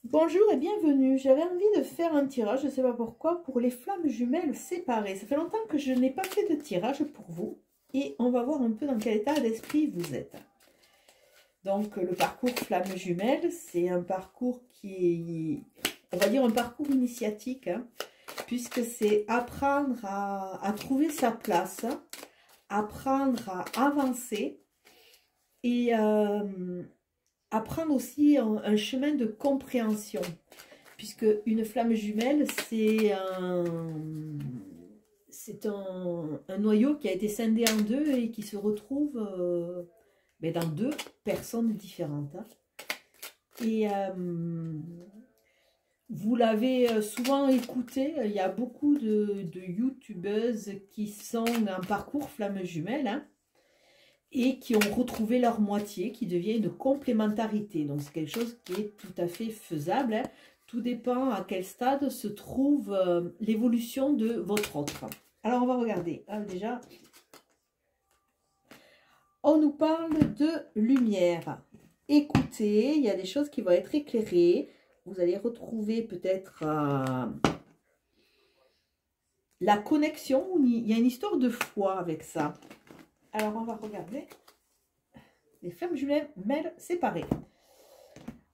Bonjour et bienvenue. J'avais envie de faire un tirage, je ne sais pas pourquoi, pour les flammes jumelles séparées. Ça fait longtemps que je n'ai pas fait de tirage pour vous et on va voir un peu dans quel état d'esprit vous êtes. Donc le parcours flammes jumelles, c'est un parcours qui est, on va dire, un parcours initiatique, hein, puisque c'est apprendre à trouver sa place, apprendre à avancer et apprendre aussi un chemin de compréhension. Puisque une flamme jumelle, c'est un noyau qui a été scindé en deux et qui se retrouve dans deux personnes différentes. Hein. Et vous l'avez souvent écouté, il y a beaucoup de youtubeuses qui sont en parcours flamme jumelle, hein, et qui ont retrouvé leur moitié, qui devient une complémentarité. Donc c'est quelque chose qui est tout à fait faisable. Hein. Tout dépend à quel stade se trouve l'évolution de votre autre. Alors, on va regarder. Alors, déjà, on nous parle de lumière. Écoutez, il y a des choses qui vont être éclairées. Vous allez retrouver peut-être la connexion. Il y a une histoire de foi avec ça. Alors, on va regarder les flammes jumelles séparées.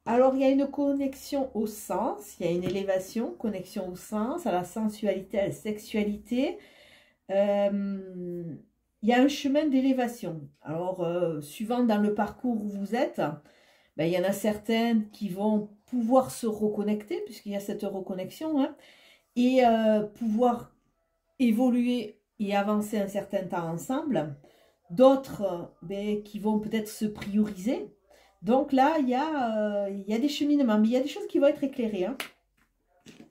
Alors, il y a une connexion au sens, il y a une élévation, connexion au sens, à la sensualité, à la sexualité. Il y a un chemin d'élévation. Alors, suivant dans le parcours où vous êtes, il y en a certaines qui vont pouvoir se reconnecter, puisqu'il y a cette reconnexion, hein, et pouvoir évoluer et avancer un certain temps ensemble. D'autres qui vont peut-être se prioriser. Donc là, il y a des cheminements, mais il y a des choses qui vont être éclairées. Hein.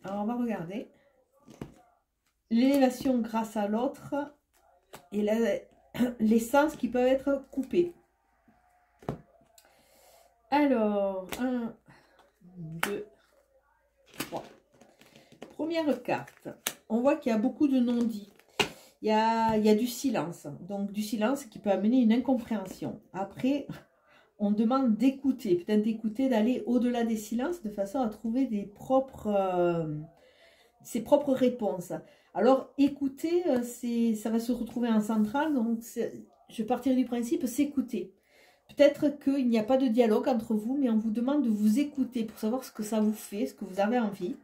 Alors, on va regarder. L'élévation grâce à l'autre et les sens qui peuvent être coupés. Alors, 1, 2, 3. Première carte. On voit qu'il y a beaucoup de non-dits. Il y a du silence. Donc, du silence qui peut amener une incompréhension. Après... on demande d'écouter, peut-être d'écouter, d'aller au-delà des silences de façon à trouver ses propres réponses. Alors, écouter, ça va se retrouver en centrale, donc je partirai du principe, s'écouter. Peut-être qu'il n'y a pas de dialogue entre vous, mais on vous demande de vous écouter pour savoir ce que ça vous fait, ce que vous avez envie.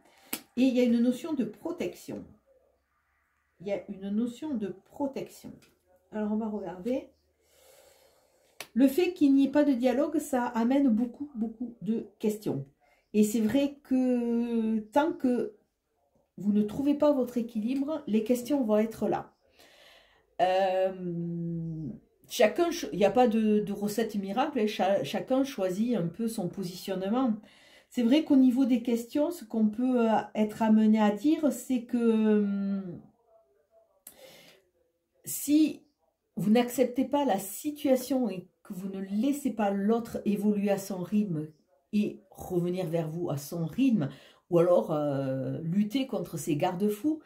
Et il y a une notion de protection. Il y a une notion de protection. Alors, on va regarder. Le fait qu'il n'y ait pas de dialogue, ça amène beaucoup de questions. Et c'est vrai que tant que vous ne trouvez pas votre équilibre, les questions vont être là. Il n'y a pas de recette miracle, chacun choisit un peu son positionnement. C'est vrai qu'au niveau des questions, ce qu'on peut être amené à dire, c'est que si vous n'acceptez pas la situation et que vous ne laissez pas l'autre évoluer à son rythme et revenir vers vous à son rythme, ou alors lutter contre ces garde-fous,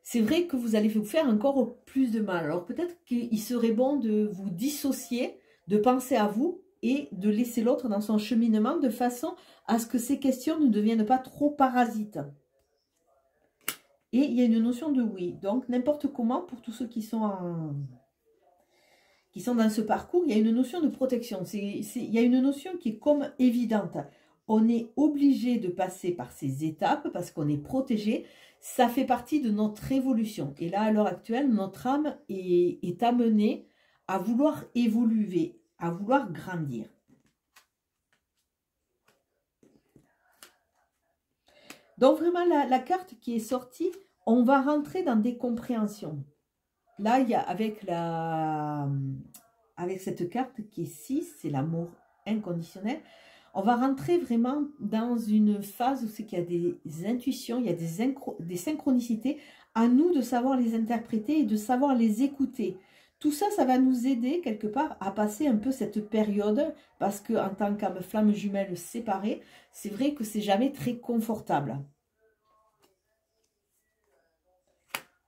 c'est vrai que vous allez vous faire encore plus de mal. Alors peut-être qu'il serait bon de vous dissocier, de penser à vous et de laisser l'autre dans son cheminement de façon à ce que ces questions ne deviennent pas trop parasites. Et il y a une notion de oui. Donc n'importe comment, pour tous ceux qui sont dans ce parcours, il y a une notion de protection. Il y a une notion qui est comme évidente. On est obligé de passer par ces étapes parce qu'on est protégé. Ça fait partie de notre évolution. Et là, à l'heure actuelle, notre âme est amenée à vouloir évoluer, à vouloir grandir. Donc vraiment, la carte qui est sortie, on va rentrer dans des compréhensions. Là, il y a avec cette carte qui est 6, c'est l'amour inconditionnel. On va rentrer vraiment dans une phase où c'est qu'il y a des intuitions, il y a des synchronicités. À nous de savoir les interpréter et de savoir les écouter. Tout ça, ça va nous aider quelque part à passer un peu cette période parce qu'en tant qu'âme flamme jumelle séparée, c'est vrai que c'est jamais très confortable.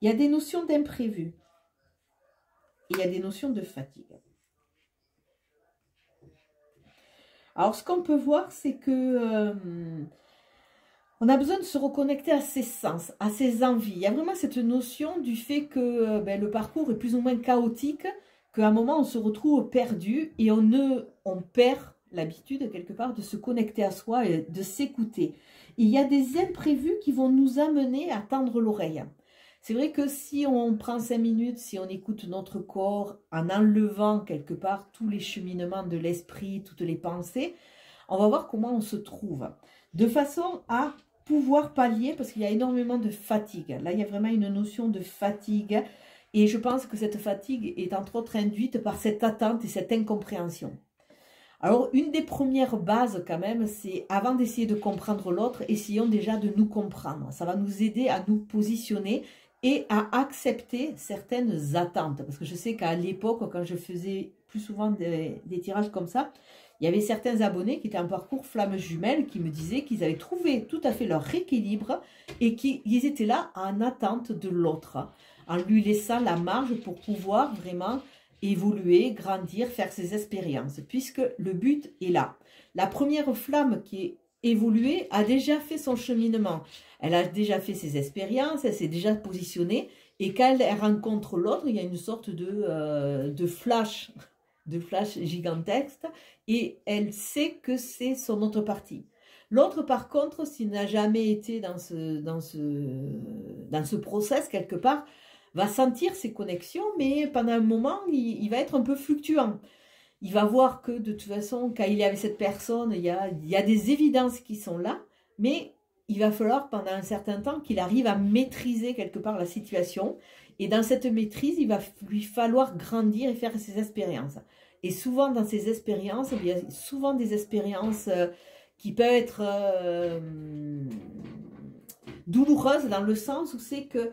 Il y a des notions d'imprévu. Et il y a des notions de fatigue. Alors, ce qu'on peut voir, c'est que On a besoin de se reconnecter à ses sens, à ses envies. Il y a vraiment cette notion du fait que le parcours est plus ou moins chaotique, qu'à un moment on se retrouve perdu et on perd l'habitude quelque part de se connecter à soi et de s'écouter. Il y a des imprévus qui vont nous amener à tendre l'oreille. C'est vrai que si on prend 5 minutes, si on écoute notre corps en enlevant quelque part tous les cheminements de l'esprit, toutes les pensées, on va voir comment on se trouve. De façon à pouvoir pallier, parce qu'il y a énormément de fatigue. Là, il y a vraiment une notion de fatigue. Et je pense que cette fatigue est entre autres induite par cette attente et cette incompréhension. Alors, une des premières bases quand même, c'est avant d'essayer de comprendre l'autre, essayons déjà de nous comprendre. Ça va nous aider à nous positionner et à accepter certaines attentes. Parce que je sais qu'à l'époque, quand je faisais plus souvent des tirages comme ça, il y avait certains abonnés qui étaient en parcours flammes jumelles qui me disaient qu'ils avaient trouvé tout à fait leur équilibre et qu'ils étaient là en attente de l'autre, en lui laissant la marge pour pouvoir vraiment évoluer, grandir, faire ses expériences, puisque le but est là. La première flamme qui est évoluée a déjà fait son cheminement. Elle a déjà fait ses expériences, elle s'est déjà positionnée, et quand elle rencontre l'autre, il y a une sorte de flash gigantesque, et elle sait que c'est son autre partie. L'autre, par contre, s'il n'a jamais été dans ce process quelque part, va sentir ses connexions, mais pendant un moment, il va être un peu fluctuant. Il va voir que de toute façon, quand il est avec cette personne, il y a des évidences qui sont là, mais il va falloir pendant un certain temps qu'il arrive à maîtriser quelque part la situation. Et dans cette maîtrise, il va lui falloir grandir et faire ses expériences. Et souvent dans ces expériences, il y a souvent des expériences qui peuvent être douloureuses dans le sens où c'est que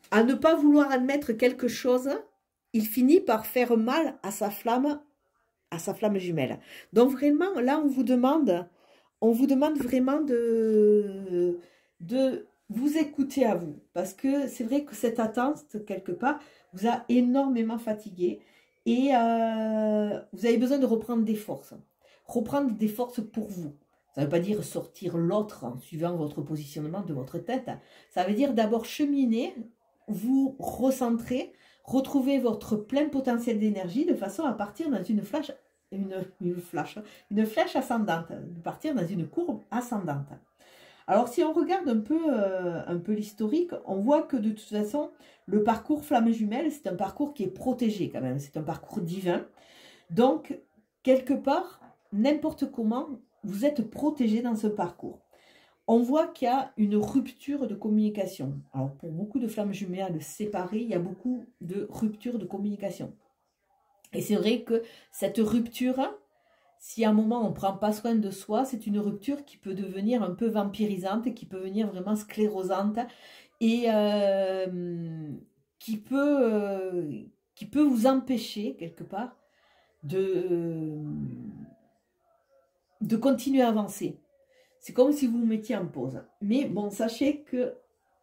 à ne pas vouloir admettre quelque chose, il finit par faire mal à sa flamme jumelle. Donc vraiment, là, on vous demande vraiment de vous écouter à vous. Parce que c'est vrai que cette attente, quelque part, vous a énormément fatigué. Et vous avez besoin de reprendre des forces. Reprendre des forces pour vous. Ça ne veut pas dire sortir l'autre en suivant votre positionnement de votre tête. Ça veut dire d'abord cheminer, vous recentrer, retrouver votre plein potentiel d'énergie de façon à partir dans une flèche ascendante, de partir dans une courbe ascendante. Alors si on regarde un peu l'historique, on voit que de toute façon, le parcours flamme jumelle, c'est un parcours qui est protégé quand même, c'est un parcours divin. Donc, quelque part, n'importe comment, vous êtes protégé dans ce parcours. On voit qu'il y a une rupture de communication. Alors, pour beaucoup de flammes jumelles séparées, il y a beaucoup de ruptures de communication. Et c'est vrai que cette rupture, si à un moment on ne prend pas soin de soi, c'est une rupture qui peut devenir un peu vampirisante, qui peut devenir vraiment sclérosante et qui peut vous empêcher quelque part de continuer à avancer. C'est comme si vous vous mettiez en pause. Mais bon, sachez que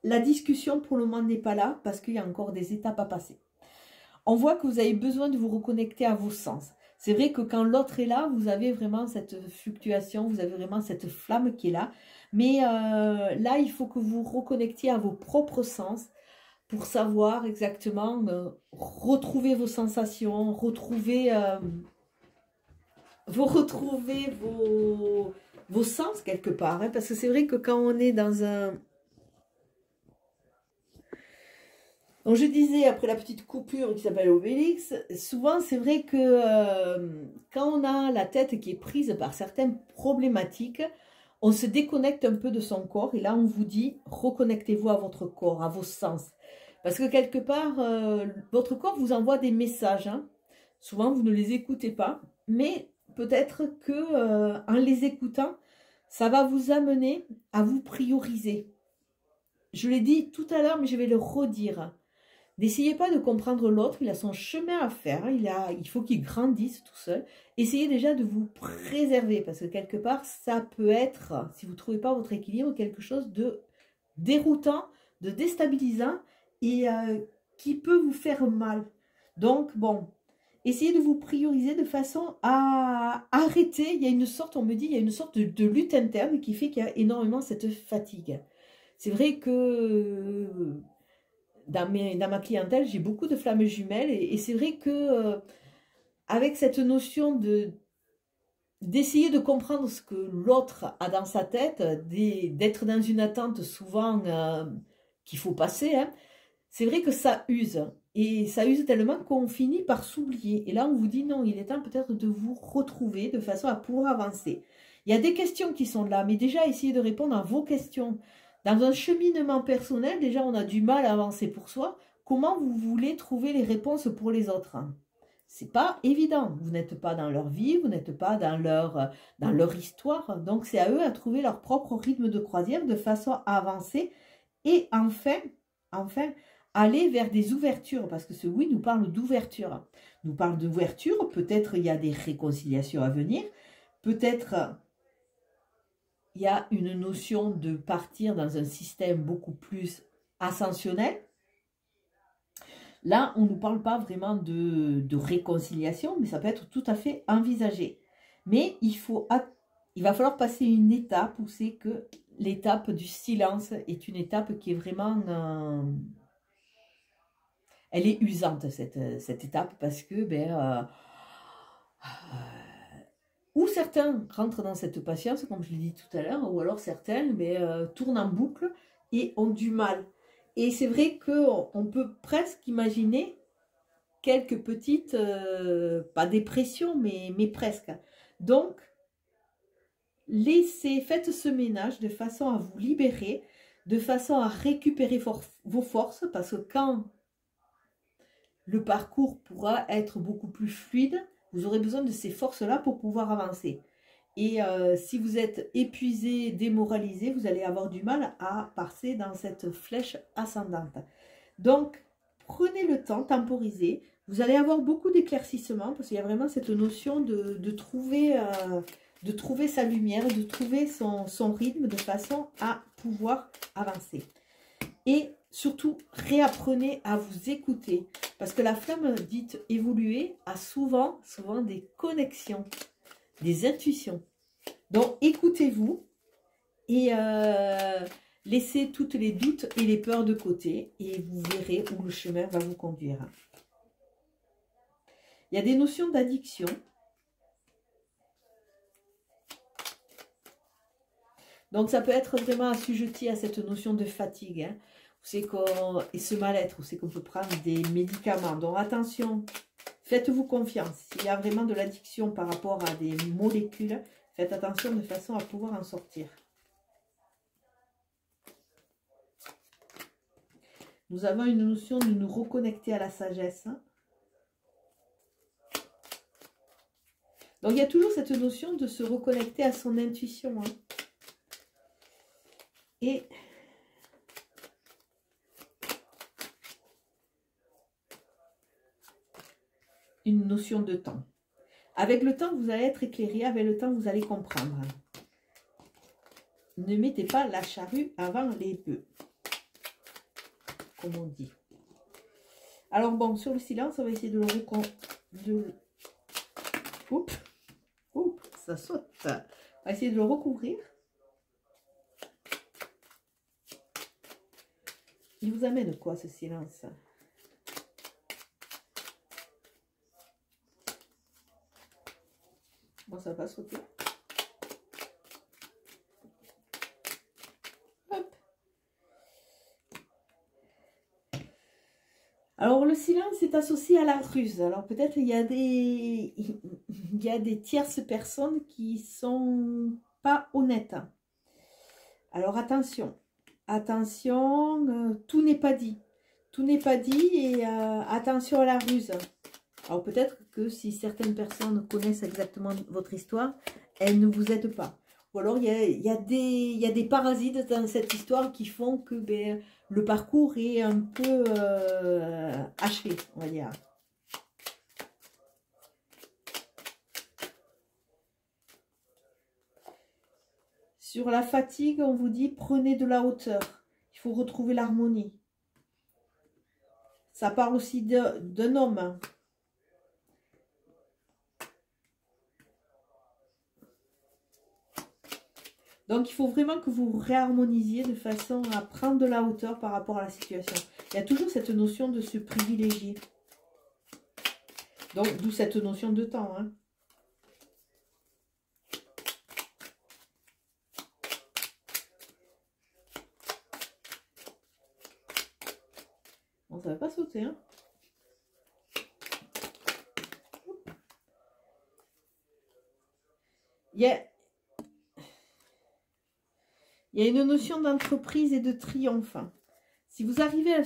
la discussion pour le moment n'est pas là parce qu'il y a encore des étapes à passer. On voit que vous avez besoin de vous reconnecter à vos sens. C'est vrai que quand l'autre est là, vous avez vraiment cette fluctuation, vous avez vraiment cette flamme qui est là. Mais là, il faut que vous reconnectiez à vos propres sens pour savoir exactement retrouver vos sensations, retrouver vos sens quelque part. Hein, parce que c'est vrai que quand on est dans un... Donc je disais, après la petite coupure qui s'appelle Obélix, souvent c'est vrai que quand on a la tête qui est prise par certaines problématiques, on se déconnecte un peu de son corps. Et là, on vous dit, reconnectez-vous à votre corps, à vos sens. Parce que quelque part, votre corps vous envoie des messages. Hein. Souvent, vous ne les écoutez pas. Mais peut-être que en les écoutant, ça va vous amener à vous prioriser. Je l'ai dit tout à l'heure, mais je vais le redire. N'essayez pas de comprendre l'autre, il a son chemin à faire, il faut qu'il grandisse tout seul. Essayez déjà de vous préserver, parce que quelque part, ça peut être, si vous ne trouvez pas votre équilibre, quelque chose de déroutant, de déstabilisant et qui peut vous faire mal. Donc, bon, essayez de vous prioriser de façon à arrêter. Il y a une sorte, on me dit, il y a une sorte de lutte interne qui fait qu'il y a énormément cette fatigue. C'est vrai que dans ma clientèle, j'ai beaucoup de flammes jumelles et c'est vrai que avec cette notion d'essayer de comprendre ce que l'autre a dans sa tête, d'être dans une attente souvent qu'il faut passer, hein, c'est vrai que ça use. Et ça use tellement qu'on finit par s'oublier. Et là, on vous dit non, il est temps peut-être de vous retrouver de façon à pouvoir avancer. Il y a des questions qui sont là, mais déjà, essayez de répondre à vos questions. Dans un cheminement personnel, déjà, on a du mal à avancer pour soi. Comment vous voulez trouver les réponses pour les autres? C'est pas évident. Vous n'êtes pas dans leur vie, vous n'êtes pas dans leur histoire. Donc, c'est à eux à trouver leur propre rythme de croisière de façon à avancer. Et enfin, aller vers des ouvertures, parce que ce oui nous parle d'ouverture. Nous parle d'ouverture, peut-être il y a des réconciliations à venir, peut-être il y a une notion de partir dans un système beaucoup plus ascensionnel. Là, on ne nous parle pas vraiment de réconciliation, mais ça peut être tout à fait envisagé. Mais il va falloir passer une étape où c'est que l'étape du silence est une étape qui est vraiment... elle est usante, cette étape, parce que ou certains rentrent dans cette patience, comme je l'ai dit tout à l'heure, ou alors certains tournent en boucle et ont du mal. Et c'est vrai qu'on peut presque imaginer quelques petites, pas dépressions, mais presque. Donc, faites ce ménage de façon à vous libérer, de façon à récupérer vos forces, parce que quand le parcours pourra être beaucoup plus fluide, vous aurez besoin de ces forces-là pour pouvoir avancer. Et si vous êtes épuisé, démoralisé, vous allez avoir du mal à passer dans cette flèche ascendante. Donc, prenez le temps, temporisez. Vous allez avoir beaucoup d'éclaircissements parce qu'il y a vraiment cette notion de trouver sa lumière, de trouver son rythme de façon à pouvoir avancer. Et surtout, réapprenez à vous écouter. Parce que la flamme dite évoluer a souvent des connexions, des intuitions. Donc, écoutez-vous et laissez toutes les doutes et les peurs de côté. Et vous verrez où le chemin va vous conduire. Il y a des notions d'addiction. Donc, ça peut être vraiment assujetti à cette notion de fatigue. Hein. Et ce mal-être, c'est qu'on peut prendre des médicaments. Donc, attention, faites-vous confiance. S'il y a vraiment de l'addiction par rapport à des molécules, faites attention de façon à pouvoir en sortir. Nous avons une notion de nous reconnecter à la sagesse. Donc, il y a toujours cette notion de se reconnecter à son intuition. Hein. Et une notion de temps. Avec le temps, vous allez être éclairé. Avec le temps, vous allez comprendre. Ne mettez pas la charrue avant les bœufs, comme on dit. Alors bon, sur le silence, on va essayer de le Oups, ça saute. On va essayer de le recouvrir. Il vous amène quoi ce silence? Bon, ça va pas sauter. Hop. Alors, le silence est associé à la ruse. Alors, peut-être il y a des tierces personnes qui sont pas honnêtes. Alors, attention. Attention, tout n'est pas dit. Tout n'est pas dit et attention à la ruse. Alors peut-être que si certaines personnes connaissent exactement votre histoire, elles ne vous aident pas. Ou alors il y a des parasites dans cette histoire qui font que le parcours est un peu haché, on va dire. Sur la fatigue, on vous dit prenez de la hauteur. Il faut retrouver l'harmonie. Ça parle aussi d'un homme. Donc, il faut vraiment que vous réharmonisiez de façon à prendre de la hauteur par rapport à la situation. Il y a toujours cette notion de se privilégier. Donc, d'où cette notion de temps. Hein. Bon, ça ne va pas sauter. Hein. Il y a une notion d'entreprise et de triomphe. Si vous arrivez à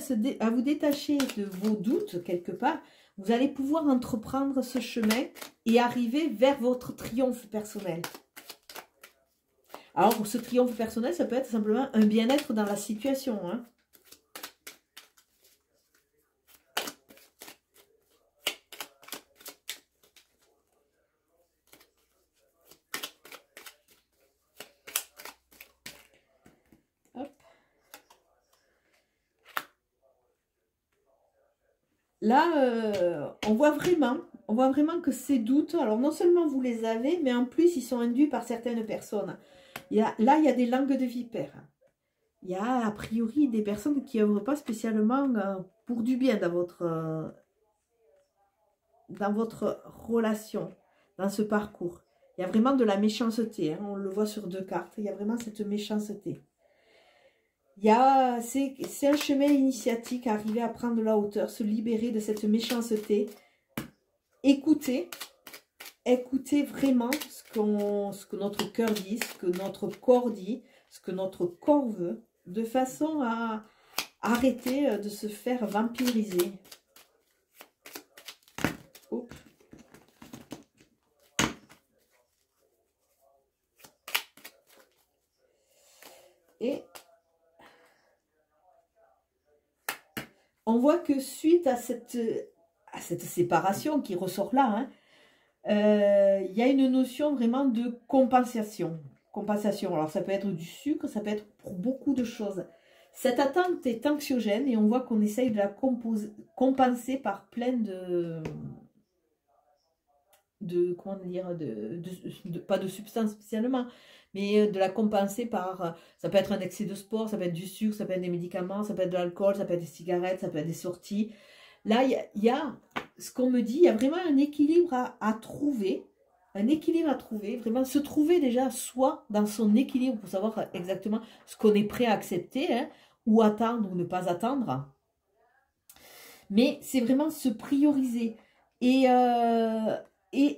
vous détacher de vos doutes quelque part, vous allez pouvoir entreprendre ce chemin et arriver vers votre triomphe personnel. Alors, pour ce triomphe personnel, ça peut être simplement un bien-être dans la situation. Hein. Là, on voit vraiment que ces doutes, alors non seulement vous les avez, mais en plus ils sont induits par certaines personnes. Là, il y a des langues de vipères. Il y a a priori des personnes qui n'œuvrent pas spécialement pour du bien dans votre relation, dans ce parcours. Il y a vraiment de la méchanceté, hein, on le voit sur 2 cartes, il y a vraiment cette méchanceté. C'est un chemin initiatique, arriver à prendre de la hauteur, se libérer de cette méchanceté. Écoutez vraiment ce que notre cœur dit, ce que notre corps dit, ce que notre corps veut, de façon à arrêter de se faire vampiriser. Oups. Et on voit que suite à cette séparation qui ressort là, hein, il y a une notion vraiment de compensation. Compensation, alors ça peut être du sucre, ça peut être pour beaucoup de choses. Cette attente est anxiogène et on voit qu'on essaye de la compenser par plein comment dire, pas de substances spécialement, mais de la compenser par, ça peut être un excès de sport, ça peut être du sucre, ça peut être des médicaments, ça peut être de l'alcool, ça peut être des cigarettes, ça peut être des sorties. Là, il y a ce qu'on me dit, il y a vraiment un équilibre à trouver, vraiment se trouver déjà soi dans son équilibre pour savoir exactement ce qu'on est prêt à accepter, hein, ou attendre ou ne pas attendre. Mais c'est vraiment se prioriser et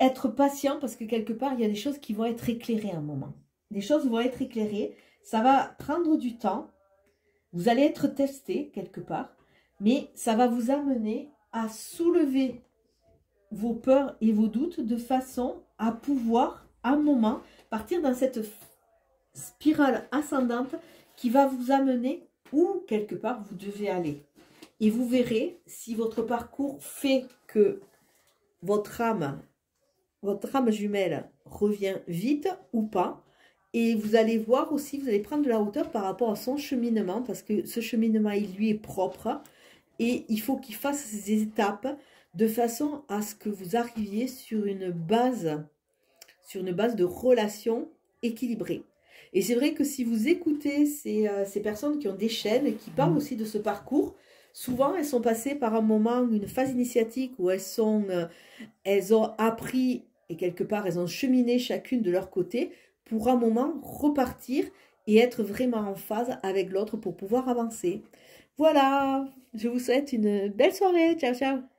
être patient parce que quelque part, il y a des choses qui vont être éclairées à un moment. Des choses vont être éclairées, ça va prendre du temps, vous allez être testé quelque part, mais ça va vous amener à soulever vos peurs et vos doutes de façon à pouvoir, à un moment, partir dans cette spirale ascendante qui va vous amener où quelque part vous devez aller. Et vous verrez si votre parcours fait que votre âme jumelle revient vite ou pas. Et vous allez voir aussi, vous allez prendre de la hauteur par rapport à son cheminement, parce que ce cheminement, il lui est propre. Et il faut qu'il fasse ces étapes de façon à ce que vous arriviez sur une base de relations équilibrées. Et c'est vrai que si vous écoutez ces personnes qui ont des chaînes et qui parlent aussi de ce parcours, souvent elles sont passées par un moment, une phase initiatique où elles ont appris et quelque part elles ont cheminé chacune de leur côté pour un moment repartir et être vraiment en phase avec l'autre pour pouvoir avancer. Voilà, je vous souhaite une belle soirée. Ciao, ciao.